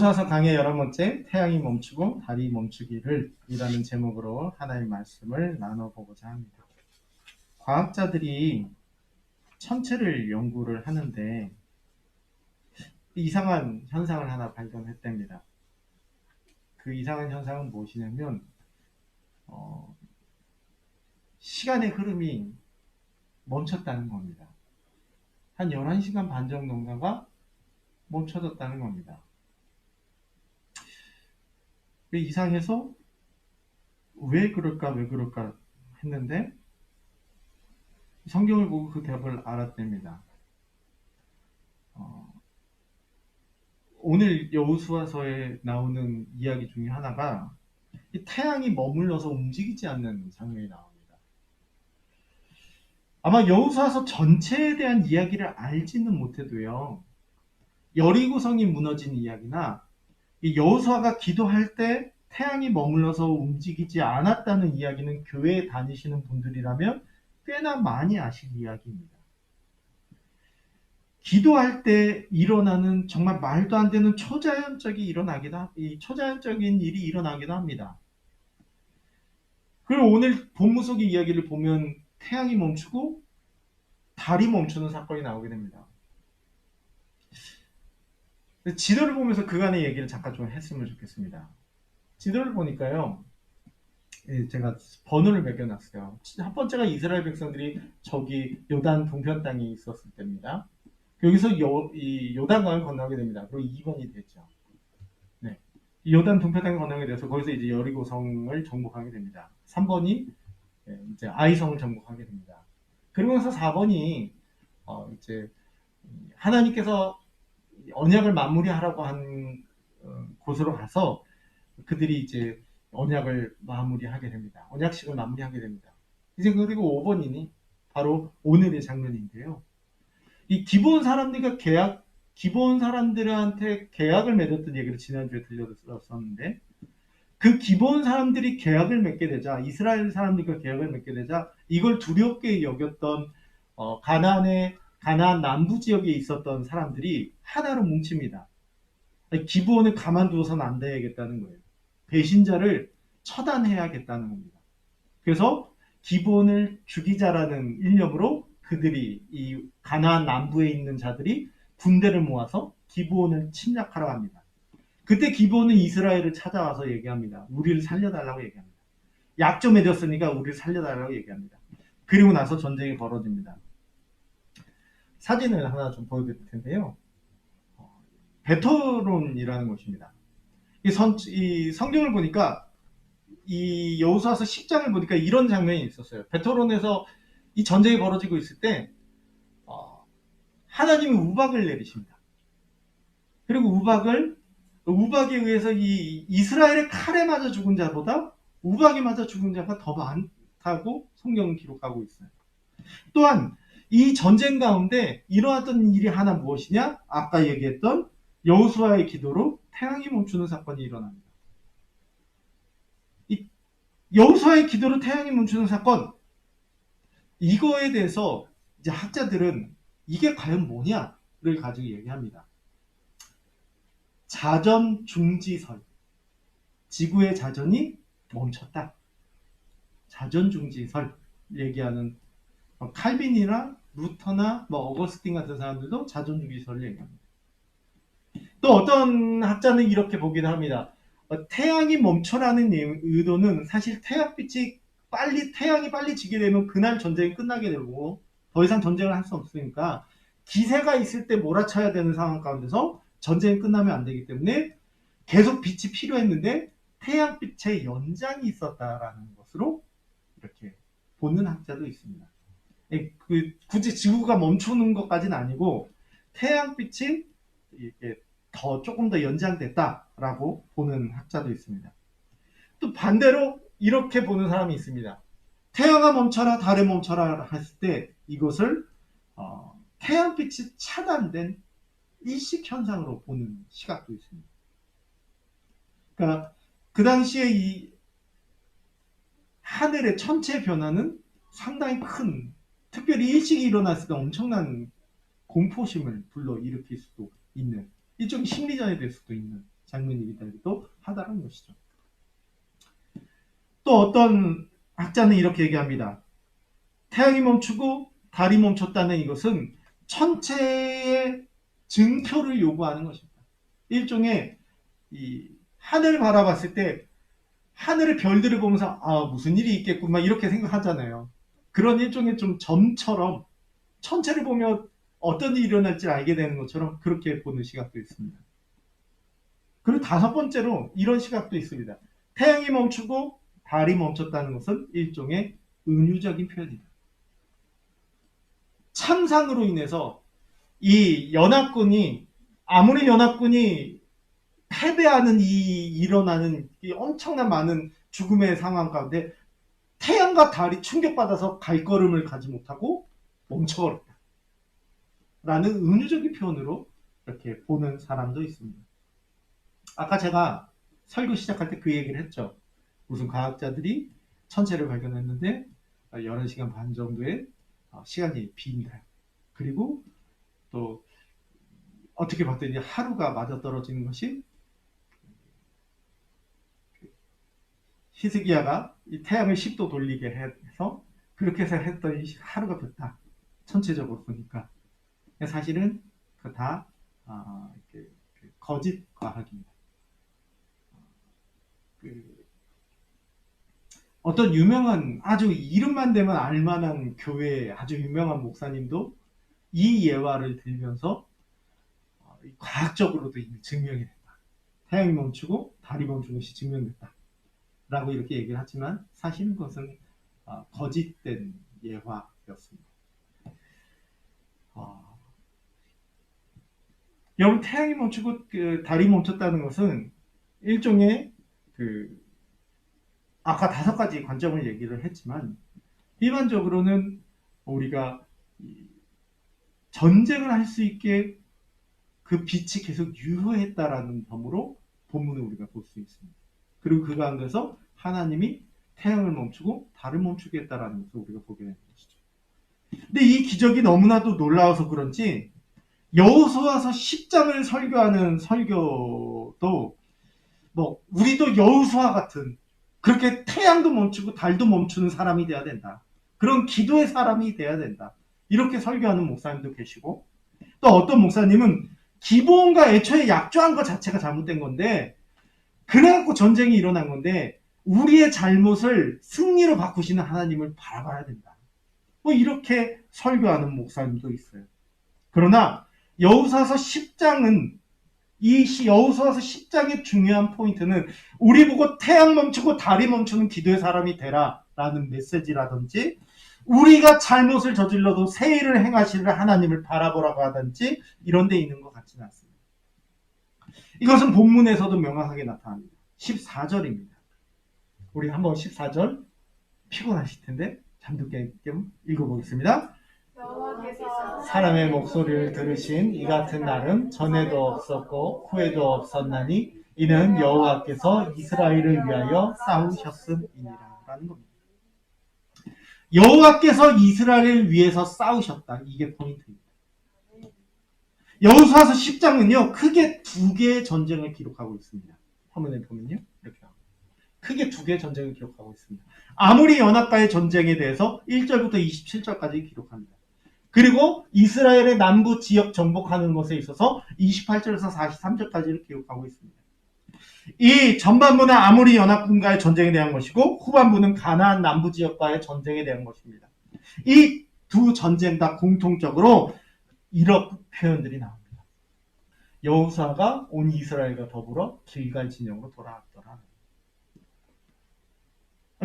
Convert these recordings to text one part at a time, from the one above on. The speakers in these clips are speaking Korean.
여호수아서 강의 11번째 태양이 멈추고 달이 멈추기를 이라는 제목으로 하나님의 말씀을 나눠보고자 합니다. 과학자들이 천체를 연구를 하는데 이상한 현상을 하나 발견했답니다. 그 이상한 현상은 무엇이냐면 시간의 흐름이 멈췄다는 겁니다. 한 11시간 반 정도인가가 멈춰졌다는 겁니다. 이상해서 왜 그럴까 했는데 성경을 보고 그 답을 알았답니다. 오늘 여호수아서에 나오는 이야기 중에 하나가 이 태양이 머물러서 움직이지 않는 장면이 나옵니다. 아마 여호수아서 전체에 대한 이야기를 알지는 못해도요, 여리고성이 무너진 이야기나 이 여호수아가 기도할 때 태양이 머물러서 움직이지 않았다는 이야기는 교회에 다니시는 분들이라면 꽤나 많이 아실 이야기입니다. 기도할 때 일어나는 정말 말도 안 되는 초자연적인 일이 일어나기도 합니다. 그리고 오늘 본문 속의 이야기를 보면 태양이 멈추고 달이 멈추는 사건이 나오게 됩니다. 지도를 보면서 그간의 얘기를 잠깐 좀 했으면 좋겠습니다. 지도를 보니까요, 제가 번호를 매겨놨어요. 첫 번째가 이스라엘 백성들이 저기 요단 동편 땅에 있었을 때입니다. 여기서 이 요단강을 건너게 됩니다. 그리고 2번이 됐죠. 네. 요단 동편 땅을 건너게 돼서 거기서 이제 여리고성을 정복하게 됩니다. 3번이 이제 아이성을 정복하게 됩니다. 그러면서 4번이 이제 하나님께서 언약을 마무리하라고 한 곳으로 가서 그들이 이제 언약을 마무리하게 됩니다. 언약식을 마무리하게 됩니다. 이제 그리고 5번이니 바로 오늘의 장면인데요. 이 기본 사람들한테 계약을 맺었던 얘기를 지난주에 들려드렸었는데, 그 기본 사람들이 계약을 맺게 되자, 이스라엘 사람들과 계약을 맺게 되자, 이걸 두렵게 여겼던 가나안 남부 지역에 있었던 사람들이 하나로 뭉칩니다. 기브온을 가만두어서는 안 되겠다는 거예요. 배신자를 처단해야겠다는 겁니다. 그래서 기브온을 죽이자라는 일념으로 그들이 이 가나안 남부에 있는 자들이 군대를 모아서 기브온을 침략하러 갑니다. 그때 기브온은 이스라엘을 찾아와서 얘기합니다. 우리를 살려달라고 얘기합니다. 약점 맺었으니까 우리를 살려달라고 얘기합니다. 그리고 나서 전쟁이 벌어집니다. 사진을 하나 좀 보여드릴 텐데요. 베토론이라는 곳입니다. 이 성경을 보니까 이 여호수아서 10장을 보니까 이런 장면이 있었어요. 베토론에서 이 전쟁이 벌어지고 있을 때 하나님이 우박을 내리십니다. 그리고 우박에 의해서 이 이스라엘의 칼에 맞아 죽은 자보다 우박에 맞아 죽은 자가 더 많다고 성경은 기록하고 있어요. 또한 이 전쟁 가운데 일어났던 일이 하나 무엇이냐? 아까 얘기했던 여호수아의 기도로 태양이 멈추는 사건이 일어납니다. 이 여호수아의 기도로 태양이 멈추는 사건, 이거에 대해서 이제 학자들은 이게 과연 뭐냐를 가지고 얘기합니다. 자전 중지설, 지구의 자전이 멈췄다. 자전 중지설 얘기하는 칼빈이나 루터나 어거스틴 같은 사람들도 자전 중지설을 얘기합니다. 또 어떤 학자는 이렇게 보기도 합니다. 태양이 멈춰라는 의도는 사실 태양이 빨리 지게 되면 그날 전쟁이 끝나게 되고 더 이상 전쟁을 할 수 없으니까 기세가 있을 때 몰아쳐야 되는 상황 가운데서 전쟁이 끝나면 안 되기 때문에 계속 빛이 필요했는데 태양빛의 연장이 있었다라는 것으로 이렇게 보는 학자도 있습니다. 굳이 지구가 멈추는 것까지는 아니고 태양빛이 이렇게 조금 더 연장됐다라고 보는 학자도 있습니다. 또 반대로 이렇게 보는 사람이 있습니다. 태양아 멈춰라, 달에 멈춰라 했을 때 이것을 태양빛이 차단된 일식 현상으로 보는 시각도 있습니다. 그러니까 그 당시에 이 하늘의 천체 변화는 상당히 큰, 특별히 일식이 일어났을 때 엄청난 공포심을 불러일으킬 수도 있는, 일종의 심리전이 될 수도 있는 장면이기도 하다는 것이죠. 또 어떤 학자는 이렇게 얘기합니다. 태양이 멈추고 달이 멈췄다는 이것은 천체의 증표를 요구하는 것입니다. 일종의 이 하늘 바라봤을 때 하늘의 별들을 보면서 무슨 일이 있겠구만 이렇게 생각하잖아요. 그런 일종의 좀 점처럼 천체를 보며 어떤 일이 일어날지 알게 되는 것처럼 그렇게 보는 시각도 있습니다. 그리고 다섯 번째로 이런 시각도 있습니다. 태양이 멈추고 달이 멈췄다는 것은 일종의 은유적인 표현이다. 참상으로 인해서 이 연합군이 아무리 연합군이 패배하는 일어나는 이 엄청난 많은 죽음의 상황 가운데 태양과 달이 충격받아서 갈걸음을 가지 못하고 멈춰버렸다. 라는 은유적인 표현으로 이렇게 보는 사람도 있습니다. 아까 제가 설교 시작할 때 그 얘기를 했죠. 무슨 과학자들이 천체를 발견했는데 11시간 반 정도의 시간이 빈다. 그리고 또 어떻게 봤더니 하루가 맞아떨어지는 것이 히스기야가 이 태양을 10도 돌리게 해서 그렇게 해서 했더니 하루가 됐다. 전체적으로 보니까. 사실은 그 다 거짓 과학입니다. 어떤 유명한 아주 이름만 대면 알만한 교회의 아주 유명한 목사님도 이 예화를 들면서 과학적으로도 이미 증명이 됐다. 태양이 멈추고 달이 멈춘 것이 증명됐다. 라고 이렇게 얘기를 하지만 사실은 그것은 거짓된 예화였습니다. 여러분 태양이 멈추고 달이 멈췄다는 것은 일종의 아까 5가지 관점을 얘기를 했지만 일반적으로는 우리가 전쟁을 할 수 있게 그 빛이 계속 유효했다라는 점으로 본문을 우리가 볼 수 있습니다. 그리고 그 가운데서 하나님이 태양을 멈추고 달을 멈추게 했다라는 것을 우리가 보게 되는 것이죠. 근데 이 기적이 너무나도 놀라워서 그런지 여호수아서 10장을 설교하는 설교도 우리도 여호수아 같은 그렇게 태양도 멈추고 달도 멈추는 사람이 돼야 된다. 그런 기도의 사람이 돼야 된다. 이렇게 설교하는 목사님도 계시고 또 어떤 목사님은 기본과 애초에 약조한 것 자체가 잘못된 건데 그래갖고 전쟁이 일어난 건데 우리의 잘못을 승리로 바꾸시는 하나님을 바라봐야 된다. 이렇게 설교하는 목사님도 있어요. 그러나 여호수아서 10장은 이 여호수아서 10장의 중요한 포인트는 우리 보고 태양 멈추고 달이 멈추는 기도의 사람이 되라 라는 메시지라든지 우리가 잘못을 저질러도 새 일을 행하시는 하나님을 바라보라고 하든지 이런 데 있는 것 같지는 않습니다. 이것은 본문에서도 명확하게 나타납니다. 14절입니다. 우리 한번 14절 피곤하실 텐데 잠들게 좀 읽어보겠습니다. 사람의 목소리를 들으신 이 같은 날은 전에도 없었고 후에도 없었나니 이는 여호와께서 이스라엘을 위하여 싸우셨음이니라 라는 겁니다. 여호와께서 이스라엘을 위해서 싸우셨다. 이게 포인트입니다. 여호수아서 10장은요 크게 2개의 전쟁을 기록하고 있습니다. 화면에 보면요 이렇게 크게 2개의 전쟁을 기록하고 있습니다. 아모리 연합과의 전쟁에 대해서 1절부터 27절까지 기록합니다. 그리고 이스라엘의 남부 지역 정복하는 것에 있어서 28절에서 43절까지를 기록하고 있습니다. 이 전반부는 아모리 연합군과의 전쟁에 대한 것이고 후반부는 가나안 남부 지역과의 전쟁에 대한 것입니다. 이 두 전쟁 다 공통적으로 이런 표현들이 나옵니다. 여호수아가 온 이스라엘과 더불어 길갈 진영으로 돌아왔더라.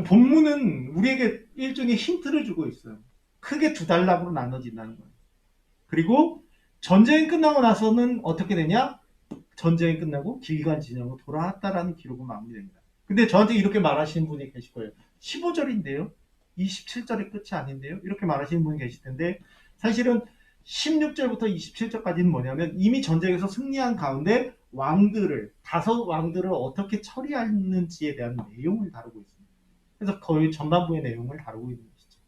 본문은 우리에게 일종의 힌트를 주고 있어요. 크게 2단락으로 나눠진다는 거예요. 그리고 전쟁이 끝나고 나서는 어떻게 되냐? 전쟁이 끝나고 길갈 진영으로 돌아왔다라는 기록은 마무리됩니다. 근데 저한테 이렇게 말하시는 분이 계실 거예요. 15절인데요? 27절이 끝이 아닌데요? 이렇게 말하시는 분이 계실 텐데 사실은 16절부터 27절까지는 뭐냐면 이미 전쟁에서 승리한 가운데 왕들을 5왕들을 어떻게 처리하는지에 대한 내용을 다루고 있습니다. 그래서 거의 전반부의 내용을 다루고 있는 것이죠.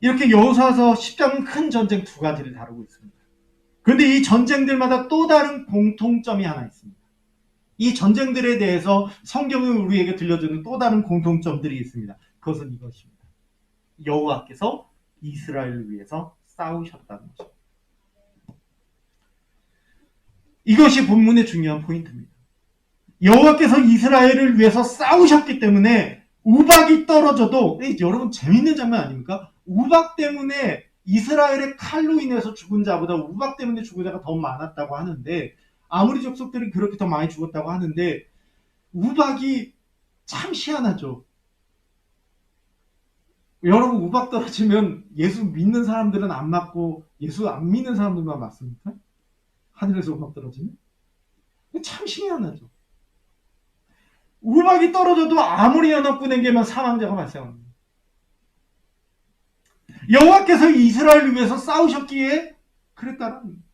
이렇게 여호수아서 10장은 큰 전쟁 두 가지를 다루고 있습니다. 그런데 이 전쟁들마다 또 다른 공통점이 하나 있습니다. 이 전쟁들에 대해서 성경은 우리에게 들려주는 또 다른 공통점들이 있습니다. 그것은 이것입니다. 여호와께서 이스라엘을 위해서 싸우셨다는 것입니다. 이것이 본문의 중요한 포인트입니다. 여호와께서 이스라엘을 위해서 싸우셨기 때문에 우박이 떨어져도, 여러분 재밌는 장면 아닙니까? 우박 때문에 이스라엘의 칼로 인해서 죽은 자보다 우박 때문에 죽은 자가 더 많았다고 하는데, 아무리 족속들이 그렇게 더 많이 죽었다고 하는데 우박이 참 희한하죠. 여러분 우박 떨어지면 예수 믿는 사람들은 안 맞고 예수 안 믿는 사람들만 맞습니까? 하늘에서 우박 떨어지면? 참 희한하죠. 우박이 떨어져도 아무리 연합군에게만 사망자가 발생합니다. 여호와께서 이스라엘을 위해서 싸우셨기에 그랬다는 겁니다.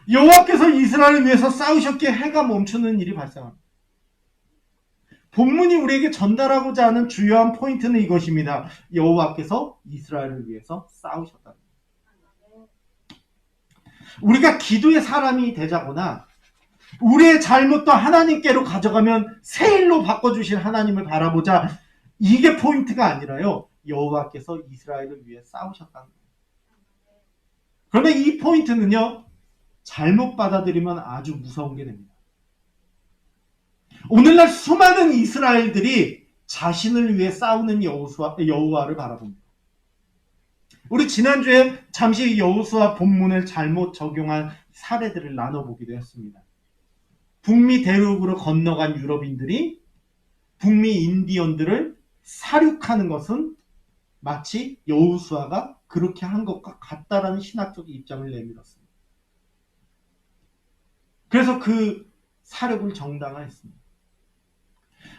여호와께서 이스라엘을 위해서 싸우셨기에 해가 멈추는 일이 발생합니다. 본문이 우리에게 전달하고자 하는 주요한 포인트는 이것입니다. 여호와께서 이스라엘을 위해서 싸우셨다. 우리가 기도의 사람이 되자거나 우리의 잘못도 하나님께로 가져가면 새 일로 바꿔주실 하나님을 바라보자, 이게 포인트가 아니라요, 여호와께서 이스라엘을 위해 싸우셨다는 거예요. 그런데 이 포인트는요, 잘못 받아들이면 아주 무서운 게 됩니다. 오늘날 수많은 이스라엘들이 자신을 위해 싸우는 여호와를 바라봅니다. 우리 지난주에 잠시 여호수아 본문을 잘못 적용한 사례들을 나눠보기도 했습니다. 북미 대륙으로 건너간 유럽인들이 북미 인디언들을 사륙하는 것은 마치 여호수아가 그렇게 한 것과 같다라는 신학적 입장을 내밀었습니다. 그래서 그 사륙을 정당화했습니다.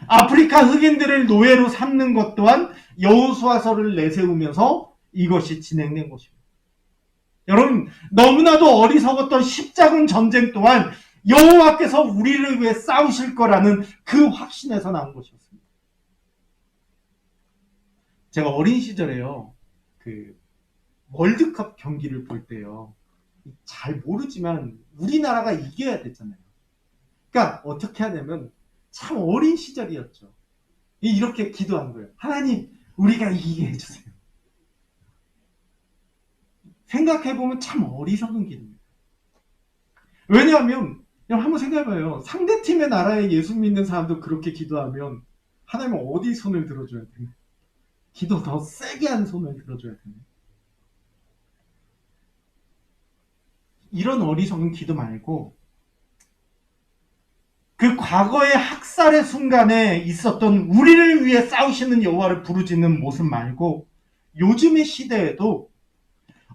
아프리카 흑인들을 노예로 삼는 것 또한 여호수아서를 내세우면서 이것이 진행된 것입니다. 여러분, 너무나도 어리석었던 십자군 전쟁 또한 여호와께서 우리를 위해 싸우실 거라는 그 확신에서 나온 것이었습니다. 제가 어린 시절에요, 월드컵 경기를 볼 때요, 잘 모르지만 우리나라가 이겨야 됐잖아요. 그러니까 어떻게 하냐면, 참 어린 시절이었죠. 이렇게 기도한 거예요. 하나님, 우리가 이기게 해주세요. 생각해보면 참 어리석은 기도입니다. 왜냐하면 한번 생각해봐요. 상대팀의 나라에 예수 믿는 사람도 그렇게 기도하면 하나님은 어디 손을 들어줘야 되나? 기도 더 세게 한 손을 들어줘야 되나? 이런 어리석은 기도 말고 그 과거의 학살의 순간에 있었던 우리를 위해 싸우시는 여호와를 부르짖는 모습 말고 요즘의 시대에도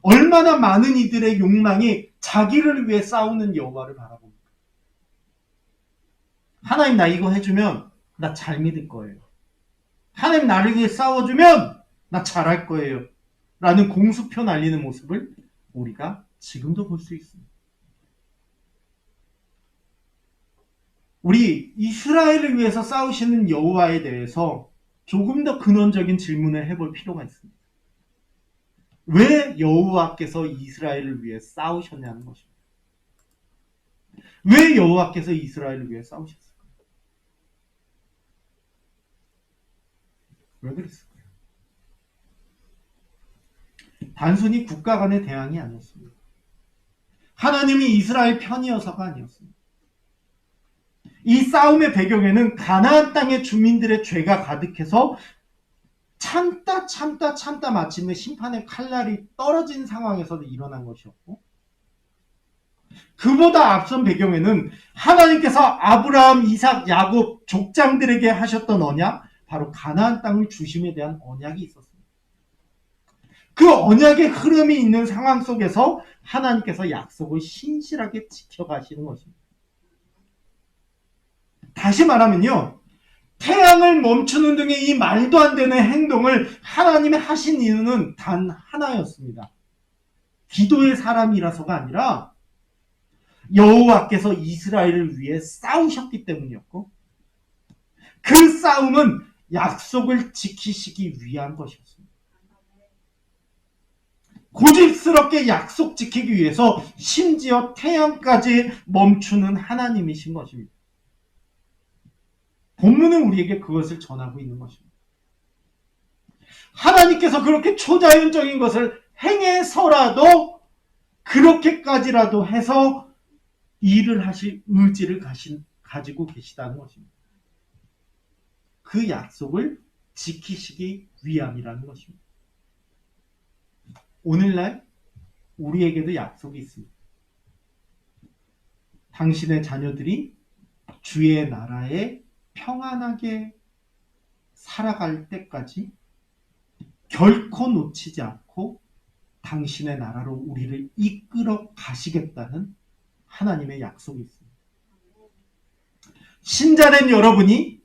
얼마나 많은 이들의 욕망이 자기를 위해 싸우는 여호와를 바라봅니다. 하나님, 나 이거 해주면 나 잘 믿을 거예요. 하나님, 나를 위해 싸워주면 나 잘할 거예요. 라는 공수표 날리는 모습을 우리가 지금도 볼 수 있습니다. 우리 이스라엘을 위해서 싸우시는 여호와에 대해서 조금 더 근원적인 질문을 해볼 필요가 있습니다. 왜 여호와께서 이스라엘을 위해 싸우셨냐는 것입니다. 왜 여호와께서 이스라엘을 위해 싸우셨을까요? 왜 그랬을까요? 단순히 국가 간의 대항이 아니었습니다. 하나님이 이스라엘 편이어서가 아니었습니다. 이 싸움의 배경에는 가나안 땅의 주민들의 죄가 가득해서 참다 마침내 심판의 칼날이 떨어진 상황에서 일어난 것이었고, 그보다 앞선 배경에는 하나님께서 아브라함, 이삭, 야곱 족장들에게 하셨던 언약, 바로 가나안 땅을 주심에 대한 언약이 있었습니다. 그 언약의 흐름이 있는 상황 속에서 하나님께서 약속을 신실하게 지켜가시는 것입니다. 다시 말하면요, 태양을 멈추는 등의 이 말도 안 되는 행동을 하나님이 하신 이유는 단 하나였습니다. 기도의 사람이라서가 아니라 여호와께서 이스라엘을 위해 싸우셨기 때문이었고, 그 싸움은 약속을 지키시기 위한 것이었습니다. 고집스럽게 약속 지키기 위해서 심지어 태양까지 멈추는 하나님이신 것입니다. 본문은 우리에게 그것을 전하고 있는 것입니다. 하나님께서 그렇게 초자연적인 것을 행해서라도 그렇게까지라도 해서 일을 하실 의지를 가지고 계시다는 것입니다. 그 약속을 지키시기 위함이라는 것입니다. 오늘날 우리에게도 약속이 있습니다. 당신의 자녀들이 주의 나라에 평안하게 살아갈 때까지 결코 놓치지 않고 당신의 나라로 우리를 이끌어 가시겠다는 하나님의 약속이 있습니다. 신자된 여러분이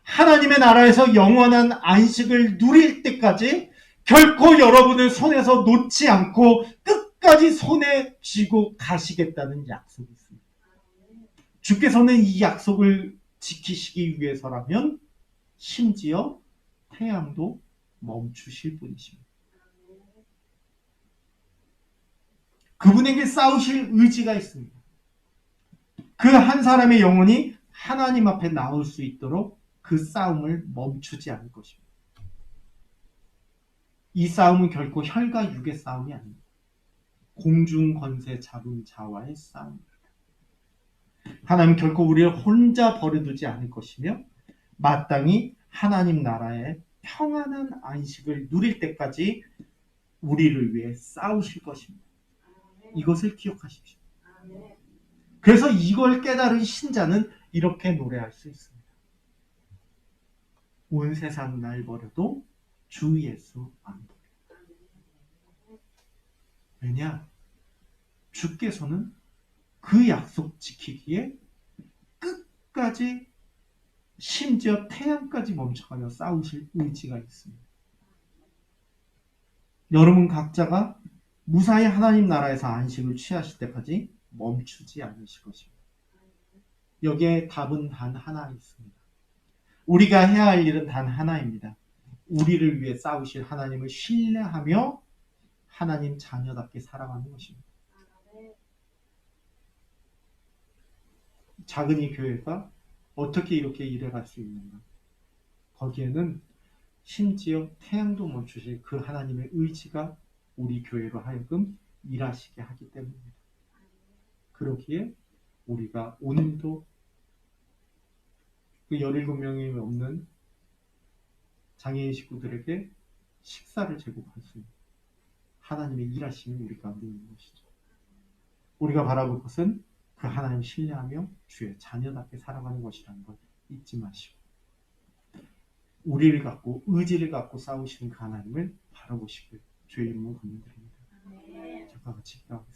하나님의 나라에서 영원한 안식을 누릴 때까지 결코 여러분을 손에서 놓지 않고 끝까지 손에 쥐고 가시겠다는 약속이 있습니다. 주께서는 이 약속을 지키시기 위해서라면 심지어 태양도 멈추실 분이십니다. 그분에게 싸우실 의지가 있습니다. 그 한 사람의 영혼이 하나님 앞에 나올 수 있도록 그 싸움을 멈추지 않을 것입니다. 이 싸움은 결코 혈과 육의 싸움이 아닙니다. 공중 권세 잡은 자와의 싸움입니다. 하나님 결코 우리를 혼자 버려두지 않을 것이며 마땅히 하나님 나라의 평안한 안식을 누릴 때까지 우리를 위해 싸우실 것입니다. 이것을 기억하십시오. 그래서 이걸 깨달은 신자는 이렇게 노래할 수 있습니다. 온 세상 날 버려도 주 예수 안 버려. 왜냐? 주께서는 그 약속 지키기에 끝까지 심지어 태양까지 멈춰가며 싸우실 의지가 있습니다. 여러분 각자가 무사히 하나님 나라에서 안식을 취하실 때까지 멈추지 않으실 것입니다. 여기에 답은 단 하나 있습니다. 우리가 해야 할 일은 단 하나입니다. 우리를 위해 싸우실 하나님을 신뢰하며 하나님 자녀답게 살아가는 것입니다. 작은 이 교회가 어떻게 이렇게 일해갈 수 있는가? 거기에는 심지어 태양도 멈추실 그 하나님의 의지가 우리 교회로 하여금 일하시게 하기 때문입니다. 그러기에 우리가 오늘도 그 17명이 넘는 장애인 식구들에게 식사를 제공할 수 있는 하나님의 일하심이 우리 가운데 있는 것이죠. 우리가 바라볼 것은 그 하나님 신뢰하며 주의 자녀답게 살아가는 것이라는 걸 잊지 마시고 우리를 갖고 의지를 갖고 싸우시는 그 하나님을 바라보시길 주의 이름으로 권유드립니다. 자, 같이 기도하겠습니다.